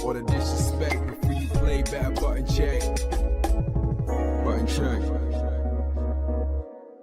or the disrespect before you play back. Button check. Button check.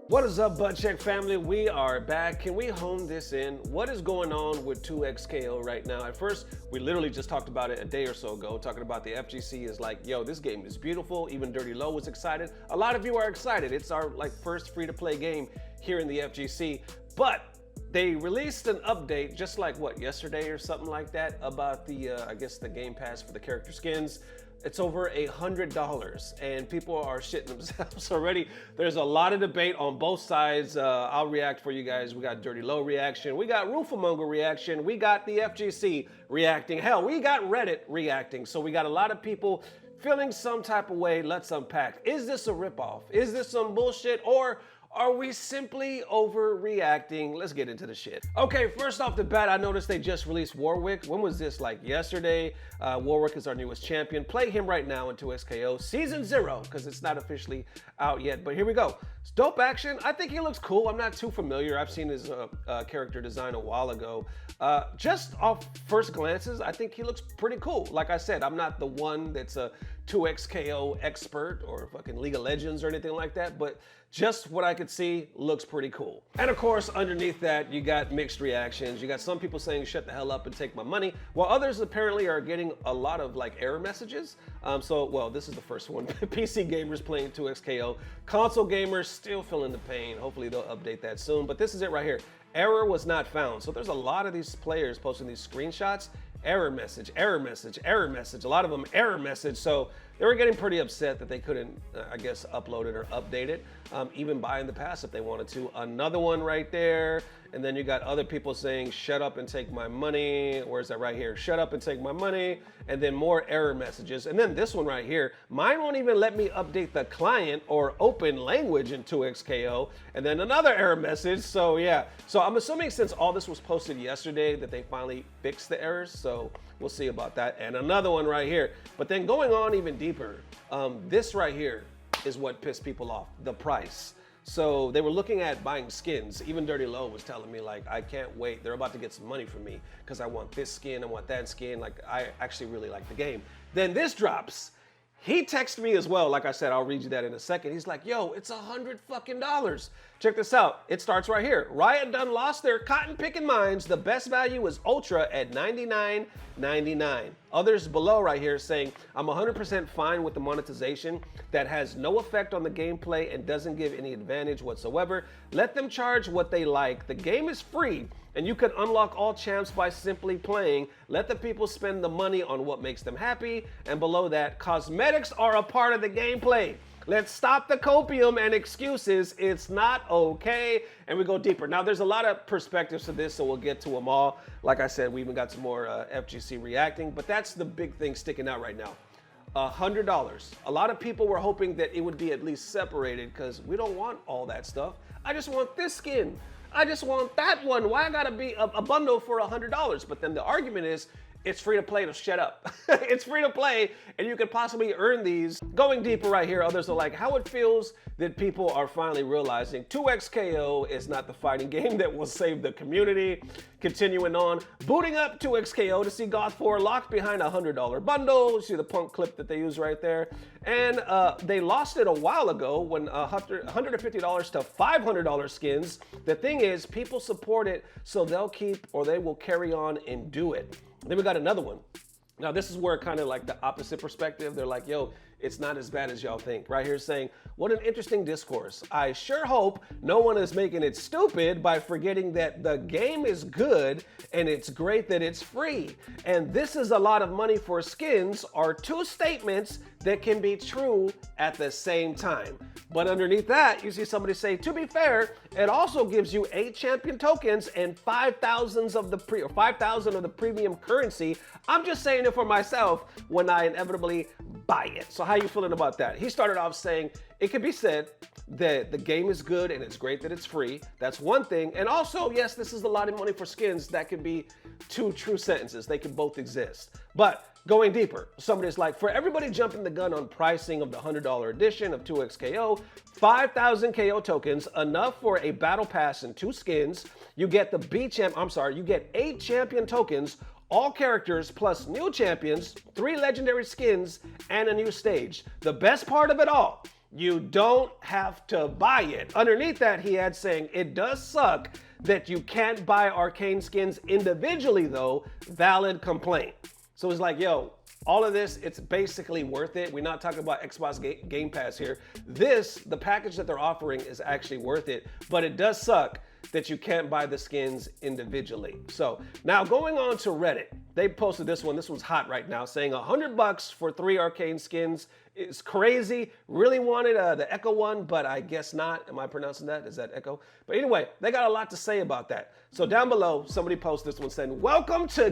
What is up, Butt Check family? We are back. Can we hone this in? What is going on with 2XKO right now? At first, we literally just talked about it a day or so ago, talking about the FGC is like, yo, this game is beautiful. Even Dirrty Lo was excited. A lot of you are excited. It's our first free-to-play game here in the FGC. But they released an update just like yesterday or something like that about the I guess the Game Pass for the character skins. It's over $100 and people are shitting themselves already. There's a lot of debate on both sides. I'll react for you guys. We got Dirrty Lo reaction. We got Rooflemonger reaction. We got the FGC reacting. Hell, we got Reddit reacting. So we got a lot of people feeling some type of way. Let's unpack. Is this a ripoff? Is this some bullshit? Or are we simply overreacting? Let's get into the shit. Okay, first off the bat, I noticed they just released Warwick. When was this? Like yesterday? Warwick is our newest champion. Play him right now in 2XKO Season 0, because it's not officially out yet. But here we go. It's dope action. I think he looks cool. I'm not too familiar. I've seen his character design a while ago. Just off first glances, I think he looks pretty cool. Like I said, I'm not the one that's a 2XKO expert or fucking League of Legends or anything like that, but just what I could see looks pretty cool. And of course, underneath that, you got mixed reactions. You got some people saying, shut the hell up and take my money, while others apparently are getting a lot of error messages. Well, this is the first one. PC gamers playing 2XKO. Console gamers still feeling the pain. Hopefully they'll update that soon, but this is it right here. Error was not found. So there's a lot of these players posting these screenshots. Error message, error message, error message. A lot of them error message. So they were getting pretty upset that they couldn't, I guess, upload it or update it, even buy in the past if they wanted to. Another one right there. And then you got other people saying, shut up and take my money. Where's that right here? Shut up and take my money. And then more error messages. And then this one right here, mine won't even let me update the client or open language in 2XKO. And then another error message. So yeah, so I'm assuming since all this was posted yesterday that they finally fixed the errors. So we'll see about that. And another one right here. But then going on even deeper, this right here is what pissed people off, the price. So they were looking at buying skins. Even Dirrty Lo was telling me, like, I can't wait. They're about to get some money from me because I want this skin, I want that skin. Like, I actually really like the game. Then this drops. He texted me as well. Like I said, I'll read you that in a second. He's like, yo, it's $100 fucking. Check this out. It starts right here. Riot done lost their cotton picking minds. The best value is Ultra at $99.99. Others below right here saying, I'm 100% fine with the monetization that has no effect on the gameplay and doesn't give any advantage whatsoever. Let them charge what they like. The game is free and you can unlock all champs by simply playing. Let the people spend the money on what makes them happy. And below that, cosmetics are a part of the gameplay. Let's stop the copium and excuses. It's not okay. And we go deeper. Now, there's a lot of perspectives to this, so we'll get to them all. Like I said, we even got some more FGC reacting, but that's the big thing sticking out right now. $100. A lot of people were hoping that it would be at least separated because we don't want all that stuff. I just want this skin. I just want that one. Why I gotta be a bundle for $100? But then the argument is, it's free to play, to shut up. It's free to play, and you could possibly earn these. Going deeper right here, others are like, how it feels that people are finally realizing 2XKO is not the fighting game that will save the community. Continuing on, booting up 2XKO to see God 4 locked behind a $100 bundle. You see the punk clip that they use right there. And they lost it a while ago when $150 to $500 skins. The thing is, people support it, so they'll keep or they will carry on and do it. Then we got another one. Now this is where kind of like the opposite perspective. They're like, yo, it's not as bad as y'all think. Right here saying, what an interesting discourse. I sure hope no one is making it stupid by forgetting that the game is good and it's great that it's free. And this is a lot of money for skins are two statements that can be true at the same time. But underneath that, you see somebody say, to be fair, it also gives you 8 champion tokens and 5,000 of the premium currency. I'm just saying it for myself when I inevitably buy it. So how you feeling about that? He started off saying, it could be said that the game is good and it's great that it's free. That's one thing. And also, yes, this is a lot of money for skins. That could be two true sentences. They could both exist. But going deeper, somebody's like, for everybody jumping the gun on pricing of the $100 edition of 2XKO, 5,000 KO tokens, enough for a battle pass and 2 skins. You get the you get 8 champion tokens, all characters plus new champions, 3 legendary skins, and a new stage. The best part of it all, you don't have to buy it. Underneath that, he had saying, it does suck that you can't buy arcane skins individually though, valid complaint. So it's like, yo, all of this, it's basically worth it. We're not talking about Xbox Game Pass here. The package that they're offering is actually worth it, but it does suck that you can't buy the skins individually. So now going on to Reddit, they posted this one. This one's hot right now, saying $100 for 3 arcane skins is crazy. Really wanted the Echo one, but I guess not. Am I pronouncing that? Is that Echo? But anyway, they got a lot to say about that. So down below, somebody posted this one saying, welcome to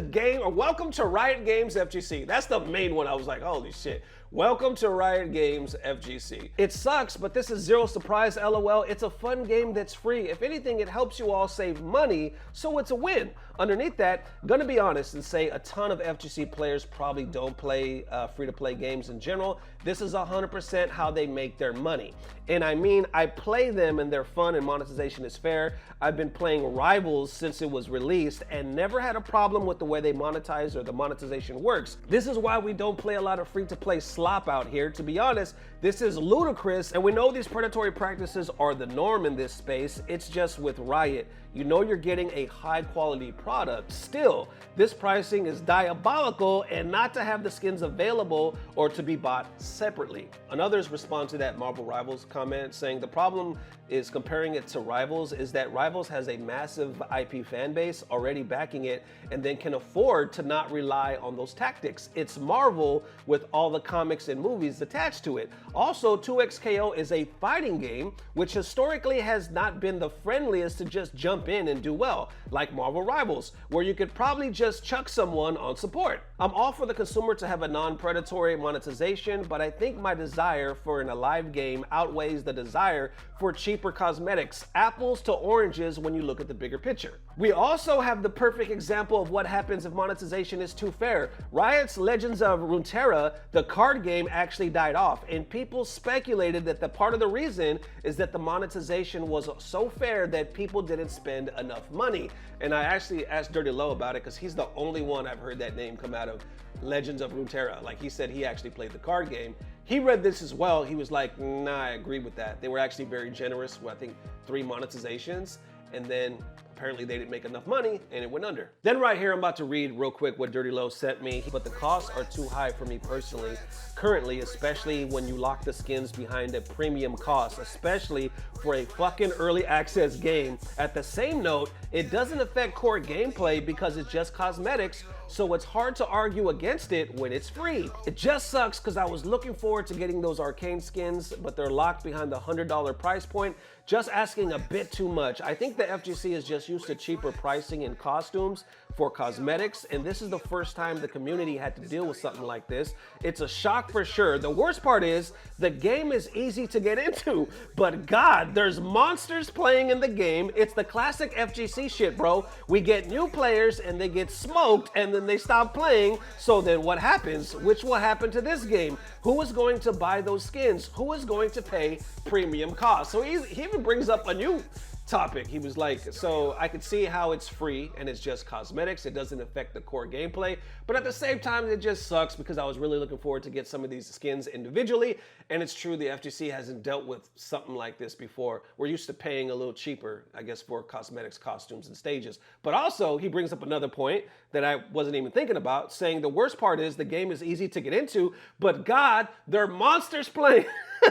Riot Games FGC. That's the main one. I was like, holy shit. Welcome to Riot Games FGC. It sucks, but this is zero surprise, LOL. It's a fun game that's free. If anything, it helps you all save money, so it's a win. Underneath that, gonna be honest and say a ton of FGC players probably don't play free-to-play games in general. This is 100% how they make their money. And I mean, I play them and they're fun and monetization is fair. I've been playing Rivals since it was released and never had a problem with the way they monetize or the monetization works. This is why we don't play a lot of free-to-play slop out here. To be honest, this is ludicrous, and we know these predatory practices are the norm in this space. It's just with Riot, you know you're getting a high quality product. Still, this pricing is diabolical, and not to have the skins available or to be bought separately. Others respond to that Marvel Rivals comment saying the problem is comparing it to Rivals is that Rivals has a massive IP fan base already backing it and then can afford to not rely on those tactics. It's Marvel with all the comics and movies attached to it. Also, 2XKO is a fighting game which historically has not been the friendliest to just jump in and do well, like Marvel Rivals, where you could probably just chuck someone on support. I'm all for the consumer to have a non-predatory monetization, but I think my desire for an alive game outweighs the desire for cheaper cosmetics. Apples to oranges when you look at the bigger picture. We also have the perfect example of what happens if monetization is too fair. Riot's Legends of Runeterra, the card game, actually died off, and people speculated that the part of the reason is that the monetization was so fair that people didn't spend enough money. And I actually asked Dirrty Lo about it because he's the only one I've heard that name come out of, Legends of Runeterra. Like, he said he actually played the card game. He read this as well. He was like, nah, I agree with that. They were actually very generous with, I think, 3 monetizations, and then apparently they didn't make enough money and it went under. Then right here, I'm about to read real quick what Dirrty Lo sent me, but the costs are too high for me personally, currently, especially when you lock the skins behind a premium cost, especially for a fucking early access game. At the same note, it doesn't affect core gameplay because it's just cosmetics, so it's hard to argue against it when it's free. It just sucks because I was looking forward to getting those arcane skins, but they're locked behind the $100 price point, just asking a bit too much. I think the FGC is just used to cheaper pricing and costumes for cosmetics, and this is the first time the community had to deal with something like this. It's a shock for sure. The worst part is the game is easy to get into, but God, there's monsters playing in the game. It's the classic FGC shit, bro. We get new players and they get smoked and then they stop playing. So then what happens? Which will happen to this game? Who is going to buy those skins? Who is going to pay premium cost? So he even brings up a new topic. He was like, so I could see how it's free and it's just cosmetics. It doesn't affect the core gameplay, but at the same time, it just sucks because I was really looking forward to get some of these skins individually. And it's true, the FGC hasn't dealt with something like this before. We're used to paying a little cheaper, I guess, for cosmetics, costumes, and stages. But also, he brings up another point that I wasn't even thinking about, saying the worst part is the game is easy to get into, but God, there are monsters playing.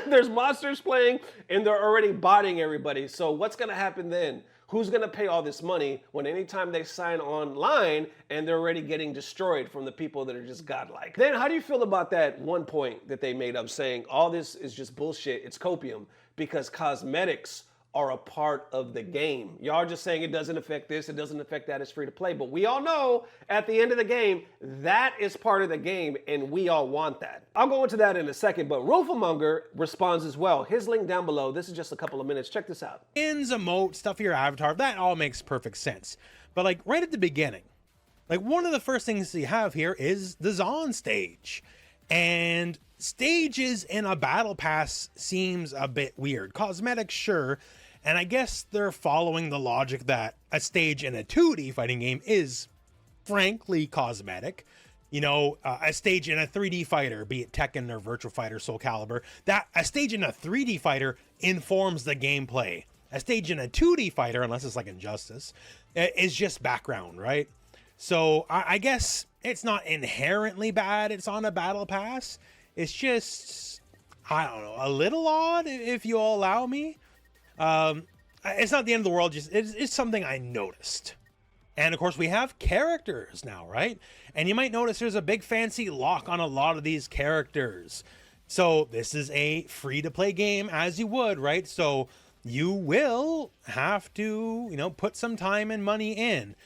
There's monsters playing and they're already botting everybody. So what's gonna happen then? Who's gonna pay all this money when anytime they sign online and they're already getting destroyed from the people that are just godlike? Then how do you feel about that one point that they made up saying all this is just bullshit, it's copium, because cosmetics are a part of the game. Y'all are just saying it doesn't affect this, it doesn't affect that, it's free to play. But we all know at the end of the game, that is part of the game and we all want that. I'll go into that in a second, but Rooflemonger responds as well. His link down below, this is just a couple of minutes, check this out. Skins, emote, stuff for your avatar, that all makes perfect sense. But like right at the beginning, like one of the first things you have here is the Zon stage. And stages in a battle pass seems a bit weird. Cosmetics, sure. And I guess they're following the logic that a stage in a 2D fighting game is frankly cosmetic. You know, a stage in a 3D fighter, be it Tekken or Virtual Fighter, Soul Calibur, that a stage in a 3D fighter informs the gameplay. A stage in a 2D fighter, unless it's like Injustice, is just background, right? So I guess it's not inherently bad. It's on a battle pass. It's just, I don't know, a little odd, if you all allow me. It's not the end of the world. Just it's something I noticed. And of course, we have characters now, right? And you might notice there's a big fancy lock on a lot of these characters. So this is a free-to-play game, as you would, right? So you will have to, you know, put some time and money in.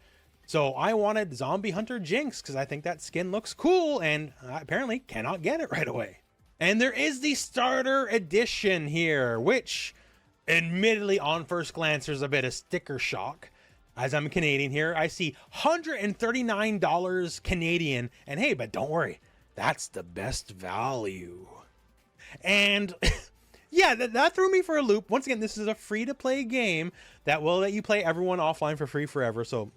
So I wanted Zombie Hunter Jinx because I think that skin looks cool, and I apparently cannot get it right away. And there is the starter edition here, which admittedly on first glance there's a bit of sticker shock. As I'm Canadian here, I see $139 Canadian, and hey, but don't worry, that's the best value. And yeah, that threw me for a loop. Once again, this is a free-to-play game that will let you play everyone offline for free forever, so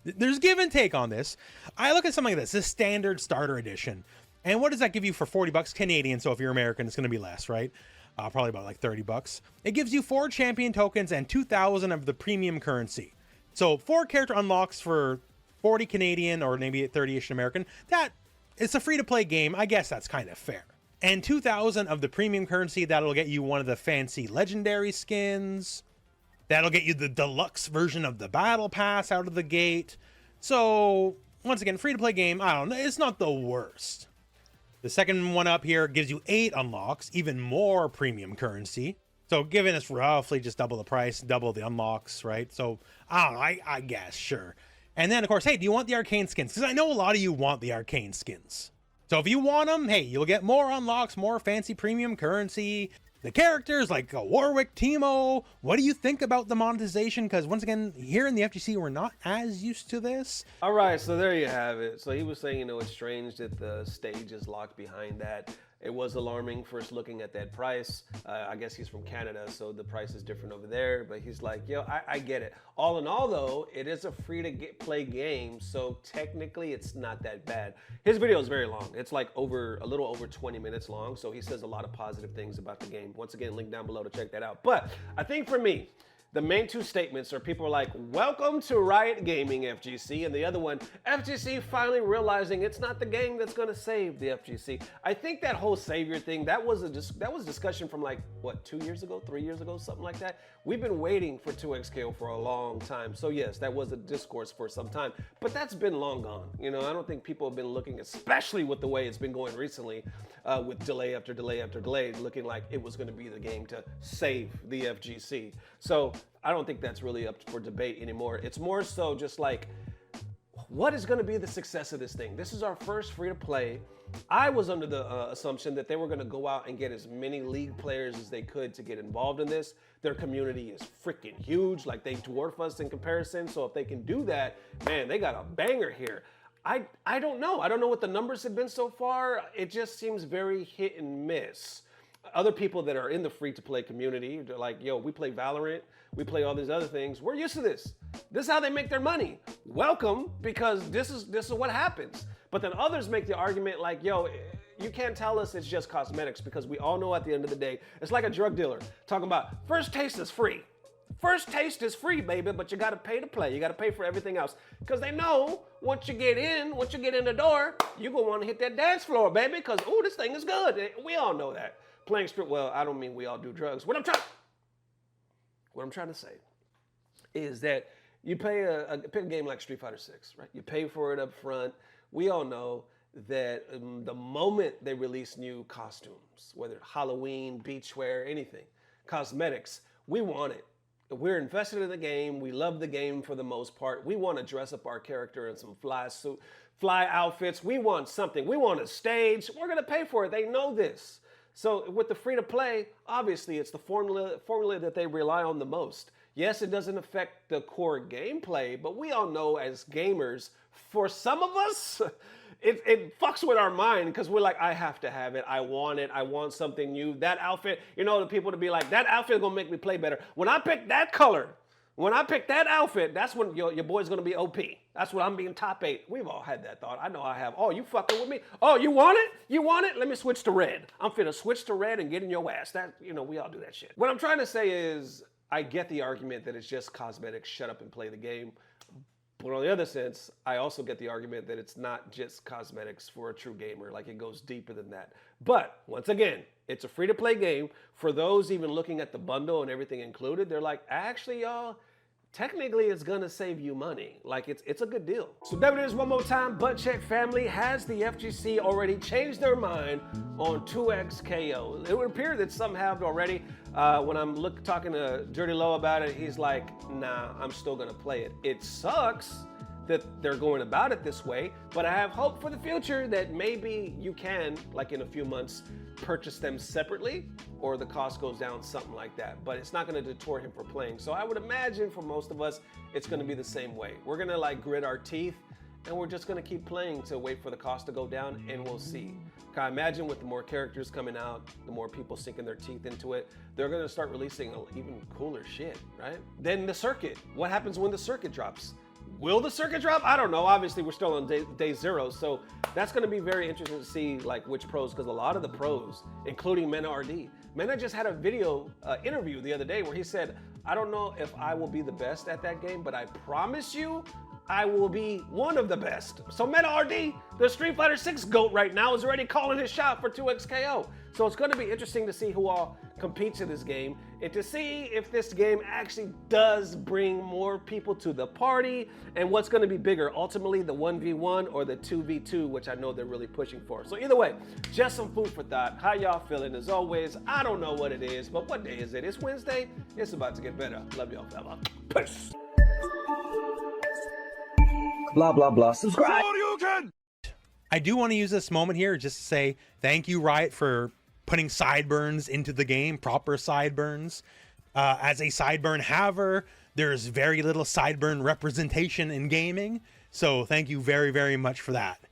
there's give and take on this. I look at something like this standard starter edition, and what does that give you for 40 bucks Canadian? So if you're American, it's going to be less, right? Probably about like 30 bucks. It gives you 4 champion tokens and 2,000 of the premium currency. So 4 character unlocks for 40 Canadian or maybe 30-ish American. That it's a free-to-play game. I guess that's kind of fair. And 2,000 of the premium currency, that'll get you one of the fancy legendary skins. That'll get you the deluxe version of the battle pass out of the gate. So once again, free-to-play game, I don't know, it's not the worst. The second one up here gives you 8 unlocks, even more premium currency. So giving us roughly just double the price, double the unlocks, right? So I don't know, I guess, sure. And then of course, hey, do you want the arcane skins? Because I know a lot of you want the arcane skins. So if you want them, hey, you'll get more unlocks, more fancy premium currency. The characters like Warwick, Teemo, what do you think about the monetization? Because once again, here in the FGC, we're not as used to this. All right, so there you have it. So he was saying, you know, it's strange that the stage is locked behind that. It was alarming first looking at that price. I guess he's from Canada, so the price is different over there. But he's like, yo, I get it. All in all, though, it is a free-to-play game, so technically it's not that bad. His video is very long. It's like a little over 20 minutes long, so he says a lot of positive things about the game. Once again, link down below to check that out. But I think for me, the main 2 statements are people are like, welcome to Riot Gaming, FGC, and the other one, FGC finally realizing it's not the game that's going to save the FGC. I think that whole savior thing, that was discussion from like, what, 2 years ago, 3 years ago, something like that? We've been waiting for 2XKO for a long time. So yes, that was a discourse for some time, but that's been long gone. You know, I don't think people have been looking, especially with the way it's been going recently, with delay after delay after delay, looking like it was going to be the game to save the FGC. So I don't think that's really up for debate anymore. It's more so just like, what is going to be the success of this thing? This is our first free-to-play. I was under the assumption that they were going to go out and get as many league players as they could to get involved in this. Their community is freaking huge. Like, they dwarf us in comparison. So if they can do that, man, they got a banger here. I don't know. I don't know what the numbers have been so far. It just seems very hit and miss. Other people that are in the free-to-play community, they're like, yo, we play Valorant, we play all these other things. We're used to this. This is how they make their money. Welcome, because this is what happens. But then others make the argument like, yo, you can't tell us it's just cosmetics, because we all know at the end of the day, it's like a drug dealer talking about first taste is free. First taste is free, baby, but you gotta pay to play. You gotta pay for everything else. Because they know once you get in the door, you're gonna wanna hit that dance floor, baby, because, ooh, this thing is good. We all know that. Playing strip, well, I don't mean we all do drugs. What I'm trying to say is that you pay pick a game like Street Fighter 6, right? You pay for it up front. We all know that the moment they release new costumes, whether Halloween, beachwear, anything, cosmetics, we want it. We're invested in the game. We love the game for the most part. We want to dress up our character in some fly outfits. We want something. We want a stage. We're going to pay for it. They know this. So with the free-to-play, obviously it's the formula that they rely on the most. Yes, it doesn't affect the core gameplay, but we all know as gamers, for some of us, it fucks with our mind because we're like, I have to have it. I want something new. That outfit, you know, the people to be like, that outfit is going to make me play better. When I pick that color, When I pick that outfit, that's when your boy's gonna be OP. That's when I'm being top 8. We've all had that thought. I know I have. Oh, you fucking with me? Oh, you want it? You want it? Let me switch to red. I'm finna switch to red and get in your ass. That, we all do that shit. What I'm trying to say is, I get the argument that it's just cosmetics. Shut up and play the game. But on the other sense, I also get the argument that it's not just cosmetics for a true gamer. Like, it goes deeper than that. But once again, it's a free-to-play game. For those even looking at the bundle and everything included, they're like, actually, y'all, technically it's gonna save you money. Like, it's a good deal. So there it is one more time. Butt Check family, has the FGC already changed their mind on 2XKO? It would appear that some have already. When I'm talking to Dirrty Lo about it, he's like, nah, I'm still gonna play it. It sucks that they're going about it this way, but I have hope for the future that maybe you can, like in a few months, purchase them separately, or the cost goes down, something like that. But it's not gonna deter him from playing. So I would imagine for most of us, it's gonna be the same way. We're gonna like grit our teeth, and we're just gonna keep playing to wait for the cost to go down, and we'll see. I imagine with the more characters coming out, the more people sinking their teeth into it, they're gonna start releasing even cooler shit, right? Then the circuit. What happens when the circuit drops? Will the circuit drop? I don't know. Obviously, we're still on day 0, so that's going to be very interesting to see like which pros, because a lot of the pros, including Mena RD. Mena just had a video interview the other day where he said, I don't know if I will be the best at that game, but I promise you, I will be one of the best. So Mena RD, the Street Fighter 6 GOAT right now, is already calling his shot for 2XKO. So it's going to be interesting to see who all competes in this game, and to see if this game actually does bring more people to the party, and what's going to be bigger, ultimately the 1v1 or the 2v2, which I know they're really pushing for. So either way, just some food for thought. How y'all feeling? As always, I don't know what it is, but what day is it? It's Wednesday. It's about to get better. Love y'all, fella. Peace. Blah, blah, blah. Subscribe. I do want to use this moment here just to say thank you, Riot, for putting sideburns into the game, proper sideburns. As a sideburn haver, there's very little sideburn representation in gaming. So thank you very, very much for that.